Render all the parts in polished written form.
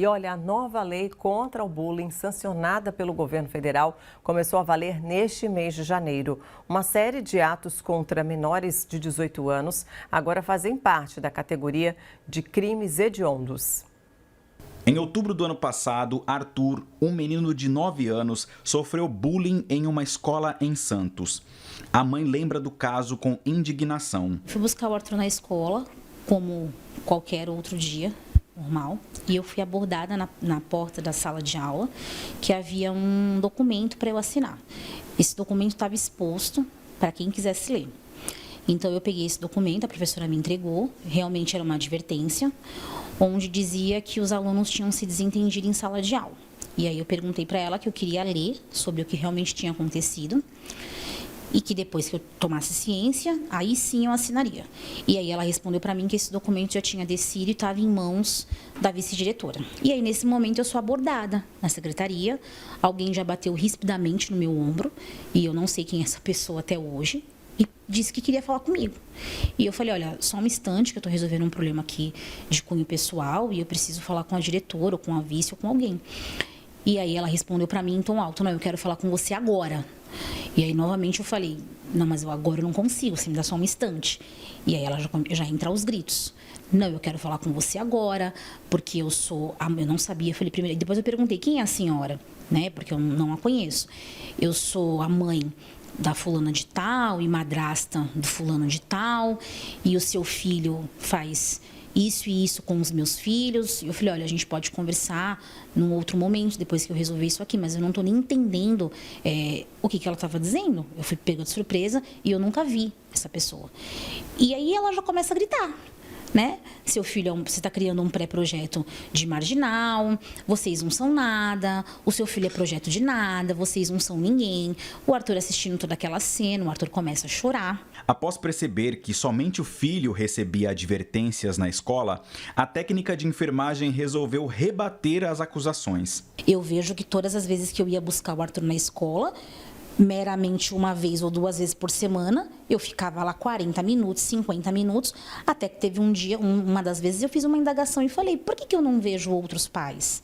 E olha, a nova lei contra o bullying, sancionada pelo governo federal, começou a valer neste mês de janeiro. Uma série de atos contra menores de 18 anos agora fazem parte da categoria de crimes hediondos. Em outubro do ano passado, Arthur, um menino de 9 anos, sofreu bullying em uma escola em Santos. A mãe lembra do caso com indignação. Fui buscar o Arthur na escola, como qualquer outro dia, normal. E eu fui abordada na porta da sala de aula, que havia um documento para eu assinar. Esse documento estava exposto para quem quisesse ler. Então, eu peguei esse documento, a professora me entregou, realmente era uma advertência, onde dizia que os alunos tinham se desentendido em sala de aula. E aí eu perguntei para ela que eu queria ler sobre o que realmente tinha acontecido e que depois que eu tomasse ciência, aí sim eu assinaria. E aí ela respondeu para mim que esse documento já tinha descido e estava em mãos da vice-diretora. E aí, nesse momento, eu sou abordada na secretaria, alguém já bateu rispidamente no meu ombro, e eu não sei quem é essa pessoa até hoje, e disse que queria falar comigo. E eu falei, olha, só um instante que eu estou resolvendo um problema aqui de cunho pessoal e eu preciso falar com a diretora, ou com a vice, ou com alguém. E aí ela respondeu para mim em tom alto, não, eu quero falar com você agora. E aí, novamente, eu falei, não, mas agora eu não consigo, você me dá só um instante. E aí ela já entra aos gritos. Não, eu quero falar com você agora, porque eu não sabia, eu falei primeiro, depois eu perguntei, quem é a senhora? Né, porque eu não a conheço. Eu sou a mãe da fulana de tal e madrasta do fulano de tal, e o seu filho faz isso e isso com os meus filhos. E eu falei, olha, a gente pode conversar num outro momento, depois que eu resolver isso aqui, mas eu não estou nem entendendo o que ela estava dizendo. Eu fui pega de surpresa e eu nunca vi essa pessoa. E aí ela já começa a gritar. Né? Seu filho, você está criando um pré-projeto de marginal, vocês não são nada, o seu filho é projeto de nada, vocês não são ninguém. O Arthur assistindo toda aquela cena, o Arthur começa a chorar. Após perceber que somente o filho recebia advertências na escola, a técnica de enfermagem resolveu rebater as acusações. Eu vejo que todas as vezes que eu ia buscar o Arthur na escola, meramente uma vez ou duas vezes por semana, eu ficava lá 40 minutos, 50 minutos, até que teve um dia, uma das vezes eu fiz uma indagação e falei, por que eu não vejo outros pais?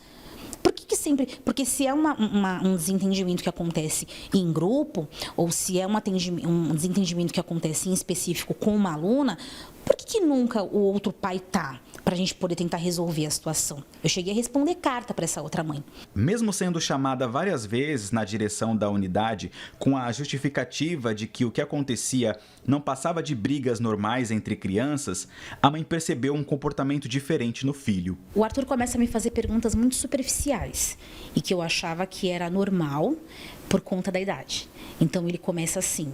Por que sempre... Porque se é um desentendimento que acontece em grupo, ou se é um desentendimento que acontece em específico com uma aluna, por que nunca o outro pai está? Para a gente poder tentar resolver a situação. Eu cheguei a responder carta para essa outra mãe. Mesmo sendo chamada várias vezes na direção da unidade, com a justificativa de que o que acontecia não passava de brigas normais entre crianças, a mãe percebeu um comportamento diferente no filho. O Arthur começa a me fazer perguntas muito superficiais e que eu achava que era normal por conta da idade. Então ele começa assim,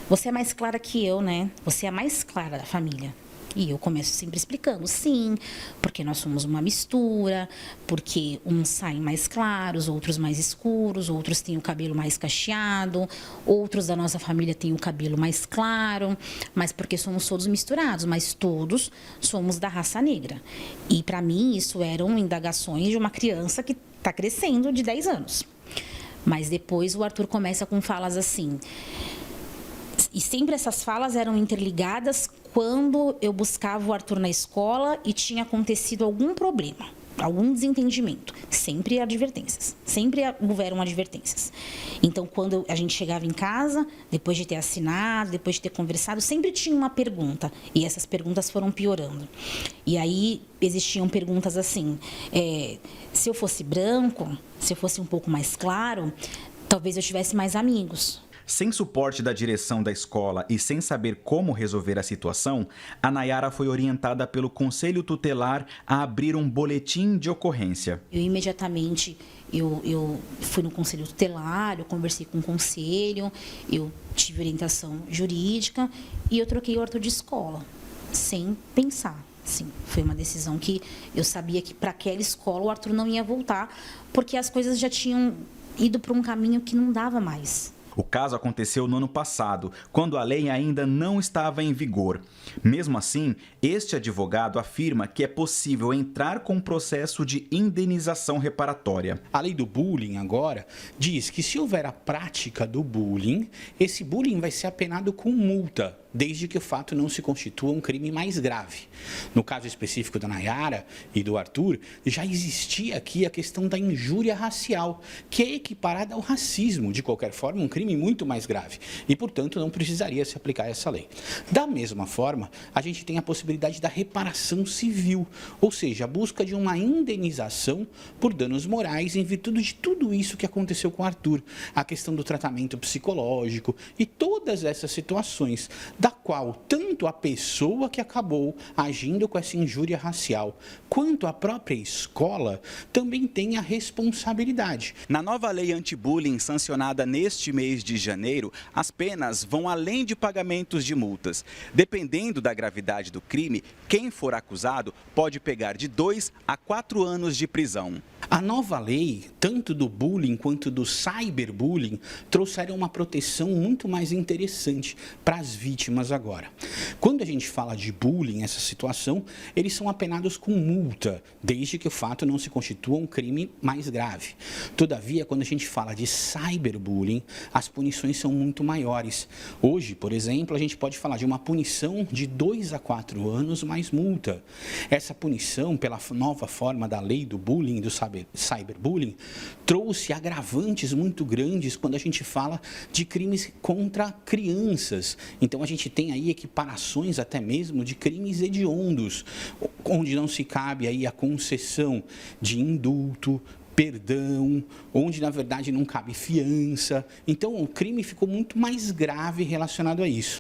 você é mais clara que eu, né? Você é a mais clara da família. E eu começo sempre explicando, sim, porque nós somos uma mistura, porque uns saem mais claros, outros mais escuros, outros têm o cabelo mais cacheado, outros da nossa família têm o cabelo mais claro, mas porque somos todos misturados, mas todos somos da raça negra. E para mim isso eram indagações de uma criança que está crescendo de 10 anos. Mas depois o Arthur começa com falas assim, e sempre essas falas eram interligadas quando eu buscava o Arthur na escola e tinha acontecido algum problema, algum desentendimento. Sempre advertências, sempre houveram advertências. Então, quando a gente chegava em casa, depois de ter assinado, depois de ter conversado, sempre tinha uma pergunta. E essas perguntas foram piorando. E aí existiam perguntas assim, se eu fosse branco, se eu fosse um pouco mais claro, talvez eu tivesse mais amigos. Sem suporte da direção da escola e sem saber como resolver a situação, a Nayara foi orientada pelo Conselho Tutelar a abrir um boletim de ocorrência. Imediatamente eu fui no Conselho Tutelar, eu conversei com o conselho, eu tive orientação jurídica e eu troquei o Arthur de escola, sem pensar. Sim, foi uma decisão que eu sabia que para aquela escola o Arthur não ia voltar, porque as coisas já tinham ido para um caminho que não dava mais. O caso aconteceu no ano passado, quando a lei ainda não estava em vigor. Mesmo assim, este advogado afirma que é possível entrar com um processo de indenização reparatória. A lei do bullying agora diz que se houver a prática do bullying, esse bullying vai ser apenado com multa. desde que o fato não se constitua um crime mais grave. No caso específico da Nayara e do Arthur, já existia aqui a questão da injúria racial, que é equiparada ao racismo, de qualquer forma, um crime muito mais grave, e, portanto, não precisaria se aplicar essa lei. Da mesma forma, a gente tem a possibilidade da reparação civil, ou seja, a busca de uma indenização por danos morais em virtude de tudo isso que aconteceu com o Arthur, a questão do tratamento psicológico e todas essas situações, da qual tanto a pessoa que acabou agindo com essa injúria racial, quanto a própria escola, também tem a responsabilidade. Na nova lei anti-bullying sancionada neste mês de janeiro, as penas vão além de pagamentos de multas. Dependendo da gravidade do crime, quem for acusado pode pegar de 2 a 4 anos de prisão. A nova lei, tanto do bullying quanto do cyberbullying, trouxeram uma proteção muito mais interessante para as vítimas agora. Quando a gente fala de bullying, essa situação, eles são apenados com multa, desde que o fato não se constitua um crime mais grave. Todavia, quando a gente fala de cyberbullying, as punições são muito maiores. Hoje, por exemplo, a gente pode falar de uma punição de 2 a 4 anos mais multa. Essa punição, pela nova forma da lei do bullying, do cyberbullying, trouxe agravantes muito grandes quando a gente fala de crimes contra crianças. Então, a gente tem aí equiparações até mesmo de crimes hediondos, onde não se cabe aí a concessão de indulto, perdão, onde na verdade não cabe fiança. Então, o crime ficou muito mais grave relacionado a isso.